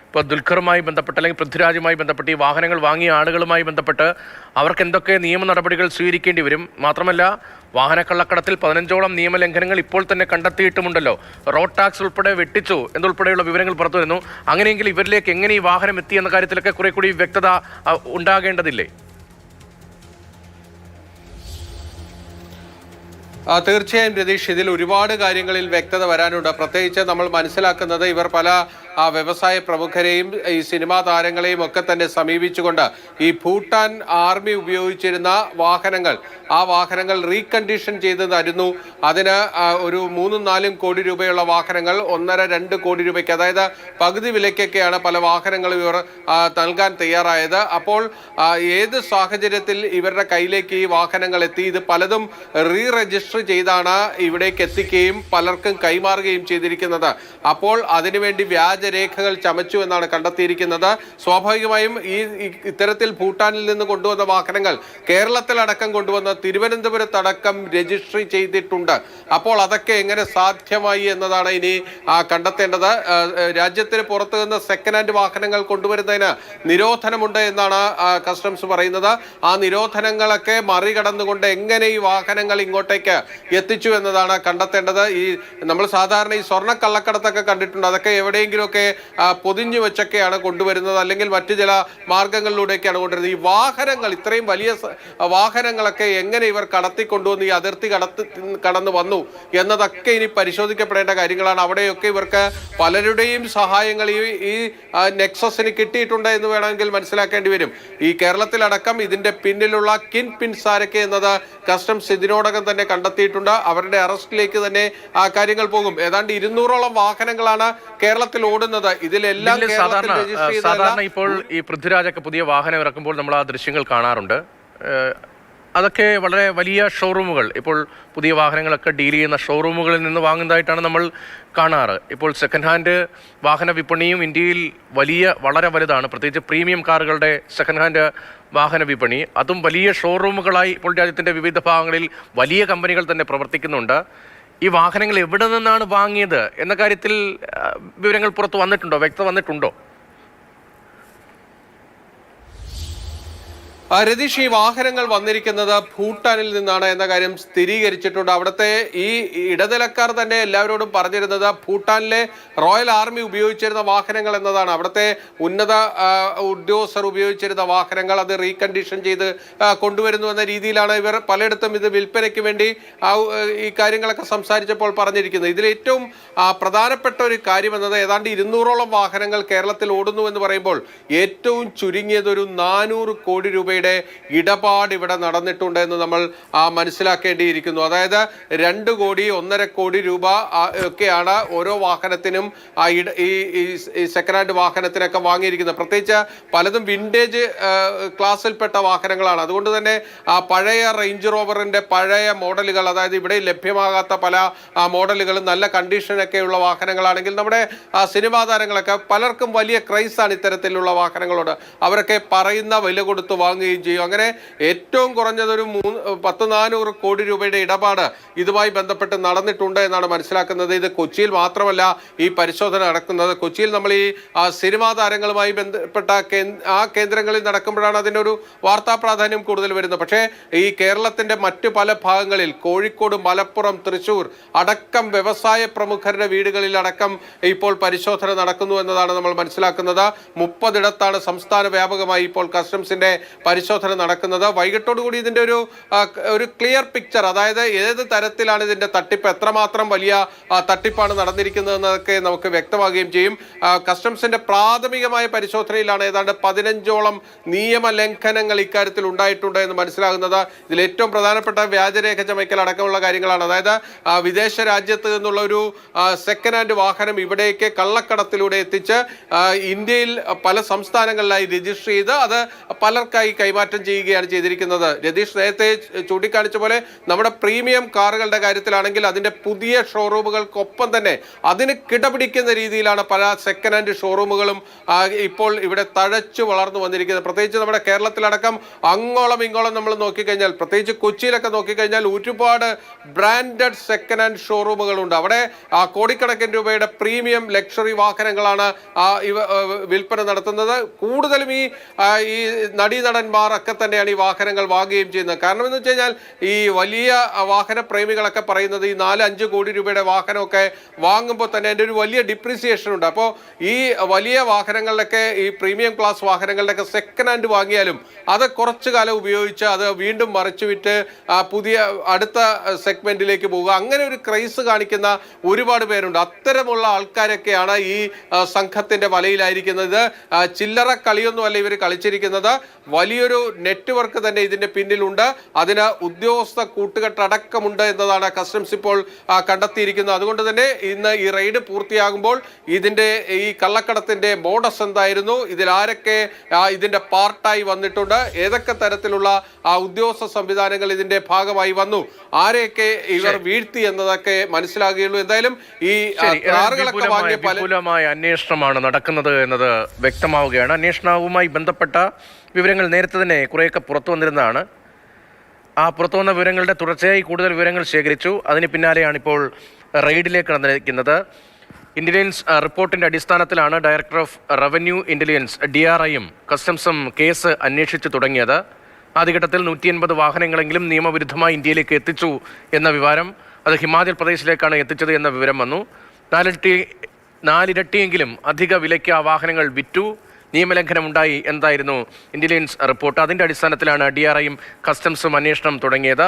ഇപ്പോൾ ദുൽഖറുമായി ബന്ധപ്പെട്ട് അല്ലെങ്കിൽ പൃഥ്വിരാജുമായി ബന്ധപ്പെട്ട് ഈ വാഹനങ്ങൾ വാങ്ങിയ ആളുകളുമായി ബന്ധപ്പെട്ട് അവർക്ക് എന്തൊക്കെ നിയമ നടപടികൾ സ്വീകരിക്കേണ്ടി വരും? മാത്രമല്ല, വാഹനക്കള്ളക്കടത്തിൽ 15ഓളം നിയമലംഘനങ്ങൾ ഇപ്പോൾ തന്നെ കണ്ടെത്തിയിട്ടുമുണ്ടല്ലോ. റോഡ് ടാക്സ് ഉൾപ്പെടെ വെട്ടിച്ചു എന്നുൾപ്പെടെയുള്ള വിവരങ്ങൾ പുറത്തു വരുന്നു. അങ്ങനെയെങ്കിൽ ഇവരിലേക്ക് എങ്ങനെ ഈ വാഹനം എത്തി എന്ന കാര്യത്തിലൊക്കെ കുറെ കൂടി വ്യക്തത ഉണ്ടാകേണ്ടതില്ലേ? തീർച്ചയായും രതീഷ്, ഇതിൽ ഒരുപാട് കാര്യങ്ങളിൽ വ്യക്തത വരാനുണ്ട്. പ്രത്യേകിച്ച് നമ്മൾ മനസ്സിലാക്കുന്നത് ഇവർ പല വ്യവസായ പ്രമുഖരെയും ഈ സിനിമാ താരങ്ങളെയും ഒക്കെ തന്നെ സമീപിച്ചുകൊണ്ട് ഈ ഭൂട്ടാൻ ആർമി ഉപയോഗിച്ചിരുന്ന വാഹനങ്ങൾ, ആ വാഹനങ്ങൾ റീകണ്ടീഷൻ ചെയ്ത് തരുന്നു. അതിന് ഒരു 3-4 കോടി രൂപയുള്ള വാഹനങ്ങൾ 1.5-2 കോടി രൂപയ്ക്ക്, അതായത് പകുതി വിലയ്ക്കൊക്കെയാണ് പല വാഹനങ്ങളും ഇവർ നൽകാൻ തയ്യാറായത്. അപ്പോൾ ഏത് സാഹചര്യത്തിൽ ഇവരുടെ കയ്യിലേക്ക് ഈ വാഹനങ്ങൾ എത്തി? ഇത് പലതും രജിസ്റ്റർ ചെയ്താണ് ഇവിടേക്ക് എത്തിക്കുകയും പലർക്കും കൈമാറുകയും ചെയ്തിരിക്കുന്നത്. അപ്പോൾ അതിനുവേണ്ടി വ്യാജരേഖകൾ ചമച്ചു എന്നാണ് കണ്ടെത്തിയിരിക്കുന്നത്. സ്വാഭാവികമായും ഇത്തരത്തിൽ ഭൂട്ടാനിൽ നിന്ന് കൊണ്ടുവന്ന വാഹനങ്ങൾ കേരളത്തിലടക്കം കൊണ്ടുവന്ന തിരുവനന്തപുരത്തടക്കം രജിസ്റ്റർ ചെയ്തിട്ടുണ്ട്. അപ്പോൾ അതൊക്കെ എങ്ങനെ സാധ്യമായി എന്നതാണ് ഇനി കണ്ടെത്തേണ്ടത്. രാജ്യത്തിന് പുറത്തു നിന്ന് സെക്കൻഡ് ഹാൻഡ് വാഹനങ്ങൾ കൊണ്ടുവരുന്നതിന് നിരോധനമുണ്ട് എന്നാണ് കസ്റ്റംസ് പറയുന്നത്. ആ നിരോധനങ്ങളൊക്കെ മറികടന്നുകൊണ്ട് എങ്ങനെ ഈ വാഹനങ്ങൾ ഇങ്ങോട്ടേക്ക് എത്തിച്ചു എന്നതാണ് കണ്ടെത്തേണ്ടത്. നമ്മൾ സാധാരണ ഈ സ്വർണ്ണ കള്ളക്കടത്തൊക്കെ കണ്ടിട്ടുണ്ട്. അതൊക്കെ എവിടെയെങ്കിലുമൊക്കെ പൊതിഞ്ഞു വെച്ചൊക്കെയാണ് കൊണ്ടുവരുന്നത്, അല്ലെങ്കിൽ മറ്റു ചില മാർഗങ്ങളിലൂടെയൊക്കെയാണ് കൊണ്ടുവരുന്നത്. ഈ വാഹനങ്ങൾ, ഇത്രയും വലിയ വാഹനങ്ങളൊക്കെ എങ്ങനെ ഇവർ കടത്തിക്കൊണ്ടുവന്നു, ഈ അതിർത്തി കടന്നു വന്നു എന്നതൊക്കെ ഇനി പരിശോധിക്കപ്പെടേണ്ട കാര്യങ്ങളാണ്. അവിടെയൊക്കെ ഇവർക്ക് പലരുടെയും സഹായങ്ങൾ ഈ നെക്സസിന് കിട്ടിയിട്ടുണ്ട് എന്ന് വേണമെങ്കിൽ മനസ്സിലാക്കേണ്ടി വരും. ഈ കേരളത്തിലടക്കം ഇതിന്റെ പിന്നിലുള്ള കിൻ പിൻസ് ആരൊക്കെ എന്നത് കസ്റ്റംസ് ഇതിനോടകം തന്നെ കണ്ടെത്തിയിട്ടുണ്ട്. അവരുടെ അറസ്റ്റിലേക്ക് തന്നെ ആ കാര്യങ്ങൾ പോകും. ഏതാണ്ട് 200ഓളം വാഹനങ്ങളാണ് കേരളത്തിൽ ഓടുന്നത്. ഇതിലെല്ലാം സാധാരണ ഇപ്പോൾ ഈ പൃഥ്വിരാജൊക്കെ പുതിയ വാഹനം ഇറക്കുമ്പോൾ നമ്മൾ ആ ദൃശ്യങ്ങൾ കാണാറുണ്ട്. അതൊക്കെ വളരെ വലിയ ഷോറൂമുകൾ, ഇപ്പോൾ പുതിയ വാഹനങ്ങളൊക്കെ ഡീൽ ചെയ്യുന്ന ഷോറൂമുകളിൽ നിന്ന് വാങ്ങുന്നതായിട്ടാണ് നമ്മൾ കാണാറ്. ഇപ്പോൾ സെക്കൻഡ് ഹാൻഡ് വാഹന വിപണിയും ഇന്ത്യയിൽ വളരെ വലുതാണ്. പ്രത്യേകിച്ച് പ്രീമിയം കാറുകളുടെ സെക്കൻഡ് ഹാൻഡ് വാഹന വിപണി, അതും വലിയ ഷോറൂമുകളായി ഇപ്പോൾ രാജ്യത്തിൻ്റെ വിവിധ ഭാഗങ്ങളിൽ വലിയ കമ്പനികൾ തന്നെ പ്രവർത്തിക്കുന്നുണ്ട്. ഈ വാഹനങ്ങൾ എവിടെ നിന്നാണ് വാങ്ങിയത് എന്ന കാര്യത്തിൽ വിവരങ്ങൾ പുറത്ത് വന്നിട്ടുണ്ടോ, വ്യക്തത വന്നിട്ടുണ്ടോ? രതീഷ്, ഈ വാഹനങ്ങൾ വന്നിരിക്കുന്നത് ഭൂട്ടാനിൽ നിന്നാണ് എന്ന കാര്യം സ്ഥിരീകരിച്ചിട്ടുണ്ട്. അവിടുത്തെ ഈ ഇടനിലക്കാർ തന്നെ എല്ലാവരോടും പറഞ്ഞിരുന്നത് ഭൂട്ടാനിലെ റോയൽ ആർമി ഉപയോഗിച്ചിരുന്ന വാഹനങ്ങൾ എന്നതാണ്. അവിടുത്തെ ഉന്നത ഉദ്യോഗസ്ഥർ ഉപയോഗിച്ചിരുന്ന വാഹനങ്ങൾ അത് റീകണ്ടീഷൻ ചെയ്ത് കൊണ്ടുവരുന്നു എന്ന രീതിയിലാണ് ഇവർ പലയിടത്തും ഇത് വിൽപ്പനയ്ക്ക് വേണ്ടി ഈ കാര്യങ്ങളൊക്കെ സംസാരിച്ചപ്പോൾ പറഞ്ഞിരിക്കുന്നത്. ഇതിൽ ഏറ്റവും പ്രധാനപ്പെട്ട ഒരു കാര്യം എന്നത് ഏതാണ്ട് 200ഓളം വാഹനങ്ങൾ കേരളത്തിൽ ഓടുന്നു എന്ന് പറയുമ്പോൾ ഏറ്റവും ചുരുങ്ങിയത് ഒരു 400 കോടി രൂപ ഇടപാട് ഇവിടെ നടന്നിട്ടുണ്ട് എന്ന് നമ്മൾ മനസ്സിലാക്കേണ്ടിയിരിക്കുന്നു. അതായത് 2 കോടി 1.5 കോടി രൂപ ഒക്കെയാണ് ഓരോ വാഹനത്തിനും ഈ സെക്കൻഡ് ഹാൻഡ് വാഹനത്തിനൊക്കെ വാങ്ങിയിരിക്കുന്നത്. പ്രത്യേകിച്ച് പലതും വിൻറ്റേജ് ക്ലാസ്സിൽപ്പെട്ട വാഹനങ്ങളാണ്. അതുകൊണ്ട് തന്നെ പഴയ റേഞ്ച് റോവറിന്റെ പഴയ മോഡലുകൾ, അതായത് ഇവിടെ ലഭ്യമാകാത്ത പല മോഡലുകളും നല്ല കണ്ടീഷനൊക്കെയുള്ള വാഹനങ്ങളാണെങ്കിൽ നമ്മുടെ സിനിമാ താരങ്ങളൊക്കെ പലർക്കും വലിയ ക്രൈസാണ് ഇത്തരത്തിലുള്ള വാഹനങ്ങളോട്. അവരൊക്കെ പറയുന്ന വില കൊടുത്ത് വാങ്ങുകയും ചെയ്യും. അങ്ങനെ ഏറ്റവും കുറഞ്ഞതൊരു 400 കോടി രൂപയുടെ ഇടപാട് ഇതുമായി ബന്ധപ്പെട്ട് നടന്നിട്ടുണ്ട് എന്നാണ് മനസ്സിലാക്കുന്നത്. ഇത് കൊച്ചിയിൽ മാത്രമല്ല ഈ പരിശോധന നടക്കുന്നത്. കൊച്ചിയിൽ നമ്മൾ ഈ സിനിമാ താരങ്ങളുമായി ബന്ധപ്പെട്ട ആ കേന്ദ്രങ്ങളിൽ നടക്കുമ്പോഴാണ് അതിൻ്റെ ഒരു വാർത്താ പ്രാധാന്യം കൂടുതൽ വരുന്നത്. പക്ഷേ ഈ കേരളത്തിന്റെ മറ്റു പല ഭാഗങ്ങളിൽ, കോഴിക്കോട്, മലപ്പുറം, തൃശ്ശൂർ അടക്കം വ്യവസായ പ്രമുഖരുടെ വീടുകളിൽ അടക്കം ഇപ്പോൾ പരിശോധന നടക്കുന്നു എന്നതാണ് നമ്മൾ മനസ്സിലാക്കുന്നത്. 30 ഇടത്താണ് സംസ്ഥാന വ്യാപകമായി ഇപ്പോൾ കസ്റ്റംസിന്റെ പരിശോധന നടക്കുന്നത്. വൈകിട്ടോടുകൂടി ഇതിൻ്റെ ഒരു ക്ലിയർ പിക്ചർ, അതായത് ഏത് തരത്തിലാണ് ഇതിൻ്റെ തട്ടിപ്പ്, എത്രമാത്രം വലിയ തട്ടിപ്പാണ് നടന്നിരിക്കുന്നത് എന്നതൊക്കെ നമുക്ക് വ്യക്തമാകുകയും ചെയ്യും. കസ്റ്റംസിന്റെ പ്രാഥമികമായ പരിശോധനയിലാണ് ഏതാണ്ട് 15ഓളം നിയമലംഘനങ്ങൾ ഇക്കാര്യത്തിൽ ഉണ്ടായിട്ടുണ്ട് എന്ന് മനസ്സിലാകുന്നത്. ഇതിൽ ഏറ്റവും പ്രധാനപ്പെട്ട വ്യാജരേഖ ചമയ്ക്കൽ അടക്കമുള്ള കാര്യങ്ങളാണ്. അതായത് വിദേശ രാജ്യത്ത് നിന്നുള്ള ഒരു സെക്കൻഡ് ഹാൻഡ് വാഹനം ഇവിടേക്ക് കള്ളക്കടത്തിലൂടെ എത്തിച്ച് ഇന്ത്യയിൽ പല സംസ്ഥാനങ്ങളിലായി രജിസ്റ്റർ ചെയ്ത് അത് പലർക്കായി കൈമാറ്റം ചെയ്യുകയാണ് ചെയ്തിരിക്കുന്നത്. രതീഷ് നേരത്തെ ചൂണ്ടിക്കാണിച്ച പോലെ നമ്മുടെ പ്രീമിയം കാറുകളുടെ കാര്യത്തിലാണെങ്കിൽ അതിന്റെ പുതിയ ഷോറൂമുകൾക്കൊപ്പം തന്നെ അതിന് കിടപിടിക്കുന്ന രീതിയിലാണ് പല സെക്കൻഡ് ഹാൻഡ് ഷോറൂമുകളും ഇപ്പോൾ ഇവിടെ തഴച്ചു വളർന്നു വന്നിരിക്കുന്നത്. പ്രത്യേകിച്ച് നമ്മുടെ കേരളത്തിലടക്കം അങ്ങോളം ഇങ്ങോളം നമ്മൾ നോക്കിക്കഴിഞ്ഞാൽ, പ്രത്യേകിച്ച് കൊച്ചിയിലൊക്കെ നോക്കിക്കഴിഞ്ഞാൽ ഒരുപാട് ബ്രാൻഡഡ് സെക്കൻഡ് ഹാൻഡ് ഷോറൂമുകളുണ്ട്. അവിടെ കോടിക്കണക്കിന് രൂപയുടെ പ്രീമിയം ലക്ഷറി വാഹനങ്ങളാണ് വിൽപ്പന നടത്തുന്നത്. കൂടുതലും ഈ നടീനടന്മാർ ഒക്കെ തന്നെയാണ് ഈ വാഹനങ്ങൾ വാങ്ങുകയും ചെയ്യുന്നത്. കാരണം എന്ന് വെച്ച് കഴിഞ്ഞാൽ ഈ വലിയ വാഹന പ്രേമികളൊക്കെ പറയുന്നത് ഈ 4-5 കോടി രൂപയുടെ വാഹനമൊക്കെ വാങ്ങുമ്പോൾ തന്നെ അതിൻ്റെ ഒരു വലിയ ഡിപ്രീസിയേഷൻ ഉണ്ട്. അപ്പോൾ ഈ വലിയ വാഹനങ്ങളിലൊക്കെ ഈ പ്രീമിയം ക്ലാസ് വാഹനങ്ങളുടെയൊക്കെ സെക്കൻഡ് ഹാൻഡ് വാങ്ങിയാലും അത് കുറച്ചു കാലം ഉപയോഗിച്ച് അത് വീണ്ടും മറിച്ചു വിറ്റ് പുതിയ അടുത്ത സെഗ്മെന്റിലേക്ക് പോവുക, അങ്ങനെ ഒരു ക്രൈസ് കാണിക്കുന്ന ഒരുപാട് പേരുണ്ട്. അത്തരമുള്ള ആൾക്കാരൊക്കെയാണ് ഈ സംഘത്തിന്റെ വലയിലായിരിക്കുന്നത്. ചില്ലറ കളിയൊന്നുമല്ല ഇവർ കളിച്ചിരിക്കുന്നത്, വലിയൊരു നെറ്റ്വർക്ക് തന്നെ ഇതിന്റെ പിന്നിലുണ്ട്. അതിന് ഉദ്യോഗസ്ഥ കൂട്ടുകെട്ടടക്കമുണ്ട് എന്നതാണ് കസ്റ്റംസ് ഇപ്പോൾ കണ്ടെത്തിയിരിക്കുന്നത്. അതുകൊണ്ട് തന്നെ ഇന്ന് ഈ റെയ്ഡ് പൂർത്തിയാകുമ്പോൾ ഇതിന്റെ ഈ കള്ളക്കടത്തിന്റെ മോഡസ് എന്തായിരുന്നു, ഇതിലാരൊക്കെ ഇതിന്റെ പാർട്ടായി വന്നിട്ടുണ്ട്, ഏതൊക്കെ തരത്തിലുള്ള ഉദ്യോഗസ്ഥ സംവിധാനങ്ങൾ ഇതിന്റെ ഭാഗമായി വന്നു, ആരെയൊക്കെ ഇവർ വീഴ്ത്തി എന്നതൊക്കെ മനസ്സിലാകുകയുള്ളൂ. എന്തായാലും ഈ കാറുകളൊക്കെ വാങ്ങിയ വിപുലമായ അന്വേഷണമാണ് നടക്കുന്നത് എന്നത് വ്യക്തമാവുകയാണ്. അന്വേഷണവുമായി ബന്ധപ്പെട്ട വിവരങ്ങൾ നേരത്തെ തന്നെ കുറേയൊക്കെ പുറത്തു വന്നിരുന്നതാണ്. ആ പുറത്തു വന്ന വിവരങ്ങളുടെ തുടർച്ചയായി കൂടുതൽ വിവരങ്ങൾ ശേഖരിച്ചു. അതിന് പിന്നാലെയാണ് ഇപ്പോൾ റെയ്ഡിലേക്ക് നടന്നിരിക്കുന്നത്. ഇന്റലിജൻസ് റിപ്പോർട്ടിന്റെ അടിസ്ഥാനത്തിലാണ് ഡയറക്ടർ ഓഫ് റവന്യൂ ഇന്റലിജൻസ് DRIയും കസ്റ്റംസും കേസ് അന്വേഷിച്ചു തുടങ്ങിയത്. ആദ്യഘട്ടത്തിൽ 180 വാഹനങ്ങളെങ്കിലും നിയമവിരുദ്ധമായി ഇന്ത്യയിലേക്ക് എത്തിച്ചു എന്ന വിവരം, അത് ഹിമാചൽ പ്രദേശിലേക്കാണ് എത്തിച്ചത് എന്ന വിവരം വന്നു. 4 ഇരട്ടിയെങ്കിലും അധിക വിലയ്ക്ക് ആ വാഹനങ്ങൾ വിറ്റു, നിയമലംഘനം ഉണ്ടായി എന്തായിരുന്നു ഇന്റലിജൻസ് റിപ്പോർട്ട്. അതിന്റെ അടിസ്ഥാനത്തിലാണ് DRIയും കസ്റ്റംസും അന്വേഷണം തുടങ്ങിയത്.